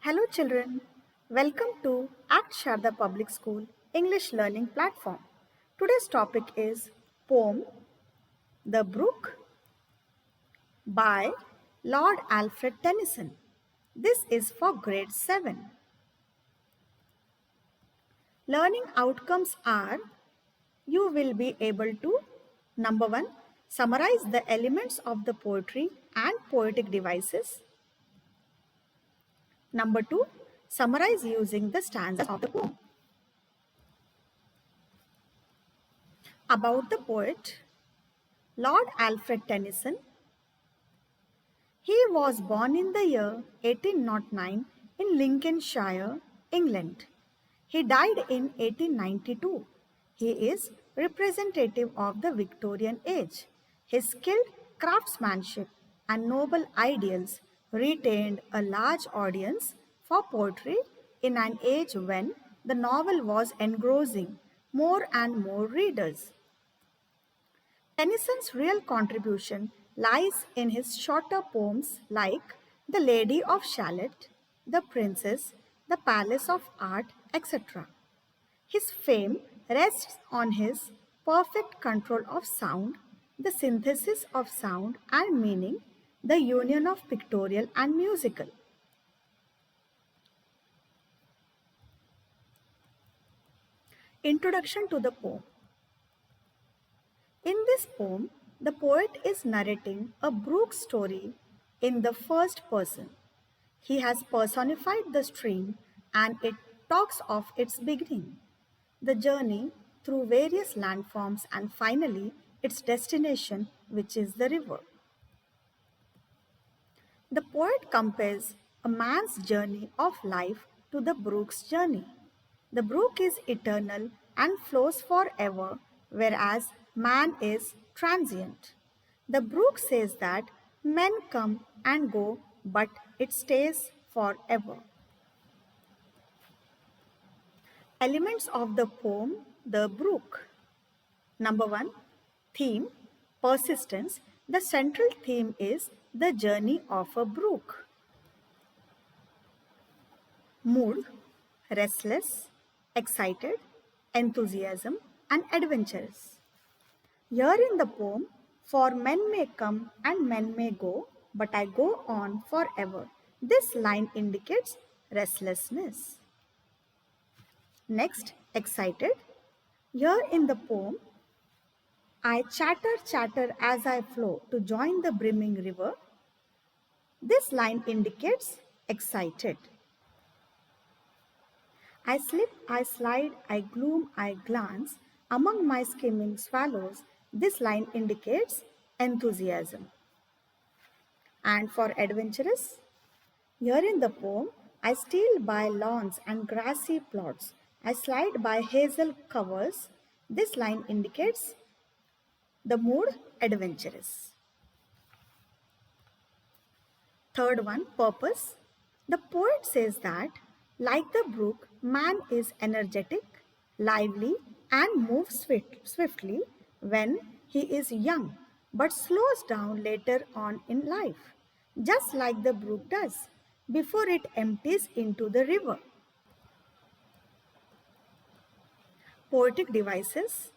Hello children, welcome to Act Sharda Public School English Learning Platform. Today's topic is Poem The Brook by Lord Alfred Tennyson. This is for grade 7. Learning outcomes are you will be able to number 1 summarize the elements of the poetry and poetic devices. Number 2 summarize using the stanzas of the poem. About the poet Lord Alfred Tennyson. He was born in the year 1809 in Lincolnshire, England. He died in 1892. He is representative of the Victorian age. His skilled craftsmanship and noble ideals retained a large audience for poetry in an age when the novel was engrossing more and more readers. Tennyson's real contribution lies in his shorter poems like The Lady of Shalott, The Princess, The Palace of Art, etc. His fame rests on his perfect control of sound, the synthesis of sound and meaning, the union of pictorial and musical. Introduction to the poem. In this poem, the poet is narrating a brook story in the first person. He has personified the stream and it talks of its beginning, the journey through various landforms, and finally its destination, which is the river. The poet compares a man's journey of life to the brook's journey. The brook is eternal and flows forever, whereas man is transient. The brook says that men come and go, but it stays forever. Elements of the poem The Brook. Number 1. Theme, persistence. The central theme is the journey of a brook. Mood, restless, excited, enthusiasm, and adventurous. Here in the poem, for men may come and men may go, but I go on forever. This line indicates restlessness. Next, excited. Here in the poem, I chatter, chatter as I flow to join the brimming river. This line indicates excited. I slip, I slide, I gloom, I glance among my skimming swallows. This line indicates enthusiasm. And for adventurous, here in the poem, I steal by lawns and grassy plots. I slide by hazel covers. This line indicates the mood adventurous. Third one, purpose. The poet says that, like the brook, man is energetic, lively, and moves swiftly when he is young, but slows down later on in life, just like the brook does before it empties into the river. Poetic devices.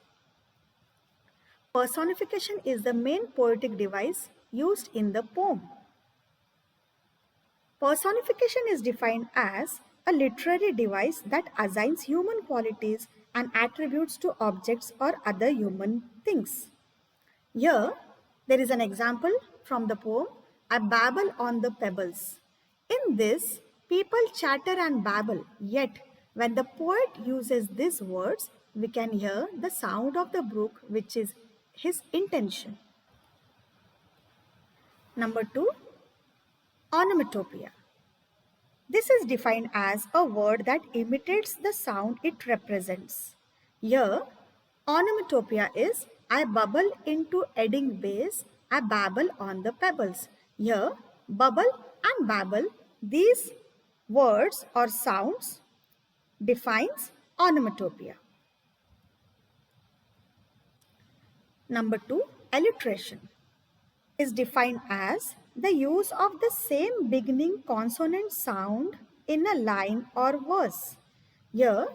Personification is the main poetic device used in the poem. Personification is defined as a literary device that assigns human qualities and attributes to objects or other human things. Here, there is an example from the poem, I Babble on the Pebbles. In this, people chatter and babble, yet when the poet uses these words, we can hear the sound of the brook, which is his intention. Number 2, onomatopoeia. This is defined as a word that imitates the sound it represents. Here, onomatopoeia is I bubble into Edding Bays, I babble on the pebbles. Here, bubble and babble, these words or sounds defines onomatopoeia. Number 2, alliteration is defined as the use of the same beginning consonant sound in a line or verse. Here,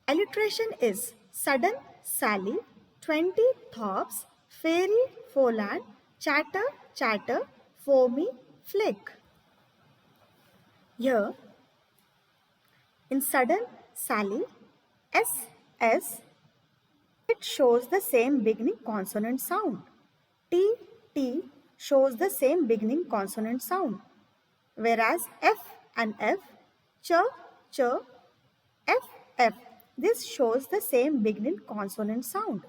alliteration is sudden sally, 20 thops, fairy foreland, chatter, chatter, foamy, flake. Here, in sudden sally, S, it shows the same beginning consonant sound. T shows the same beginning consonant sound. Whereas F and F, ch, ch, F, this shows the same beginning consonant sound.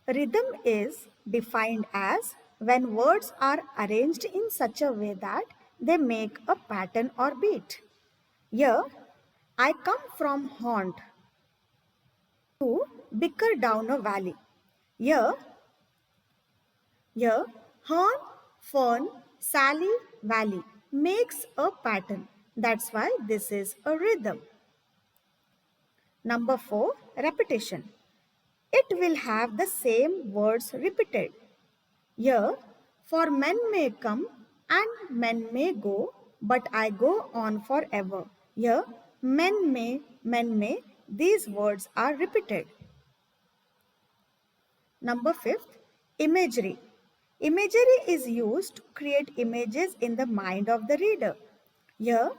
Rhythm is defined as when words are arranged in such a way that they make a pattern or beat. Here, I come from haunt to bicker down a valley. Here, horn, fern, sally, valley makes a pattern. That's why this is a rhythm. Number 4, repetition. It will have the same words repeated. Here, for men may come and men may go, but I go on forever. Here, men may, these words are repeated. Number 5, imagery. Imagery is used to create images in the mind of the reader. Here,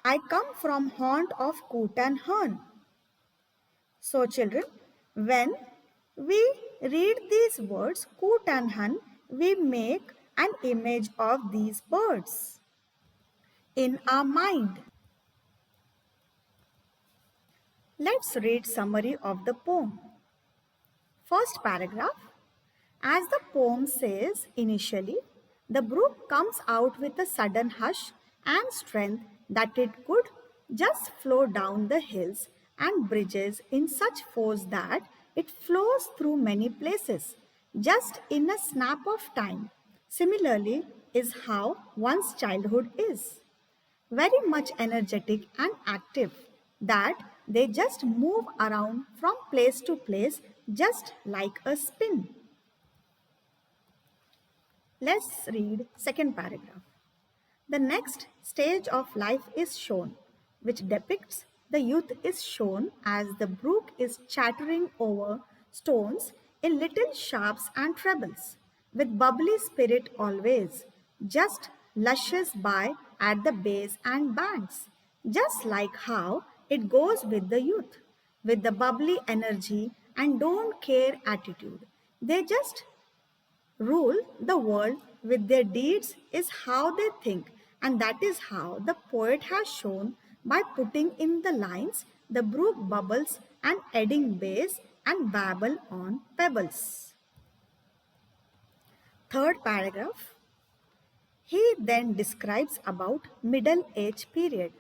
I come from haunt of coot and hern. So children, when we read these words, coot and hern, we make an image of these birds in our mind. Let's read summary of the poem. First paragraph. As the poem says initially, the brook comes out with a sudden hush and strength that it could just flow down the hills and bridges in such force that it flows through many places, just in a snap of time. Similarly, is how one's childhood is. Very much energetic and active, that they just move around from place to place just like a spin. Let's read second paragraph. The next stage of life is shown, which depicts the youth is shown as the brook is chattering over stones in little sharps and trebles, with bubbly spirit always, just lushes by at the base and banks, just like how it goes with the youth, with the bubbly energy and don't care attitude. They just rule the world with their deeds is how they think, and that is how the poet has shown by putting in the lines the brook bubbles and adding bass and babble on pebbles. Third paragraph. He then describes about middle age period,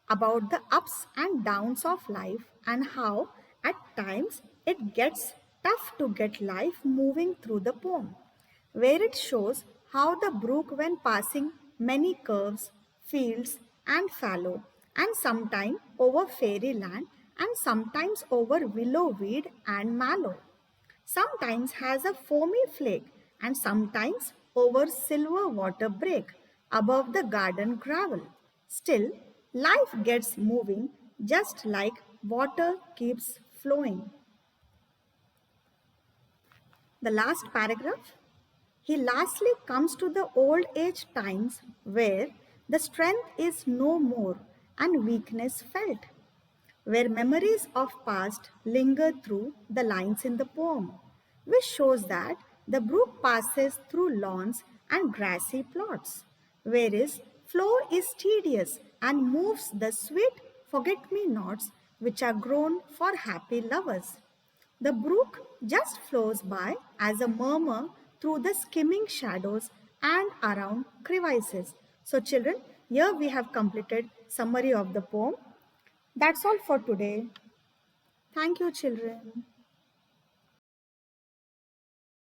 about the ups and downs of life and how at times it gets tough to get life moving through the poem, where it shows how the brook when passing many curves, fields and fallow, and sometimes over fairyland and sometimes over willow weed and mallow, sometimes has a foamy flake and sometimes over silver water break above the garden gravel. Still, life gets moving just like water keeps flowing. The last paragraph. He lastly comes to the old age times where the strength is no more and weakness felt, where memories of past linger through the lines in the poem, which shows that the brook passes through lawns and grassy plots, where its flow is tedious and moves the sweet forget-me-nots which are grown for happy lovers. The brook just flows by as a murmur through the skimming shadows and around crevices. So children, here we have completed summary of the poem. That's all for today. Thank you children.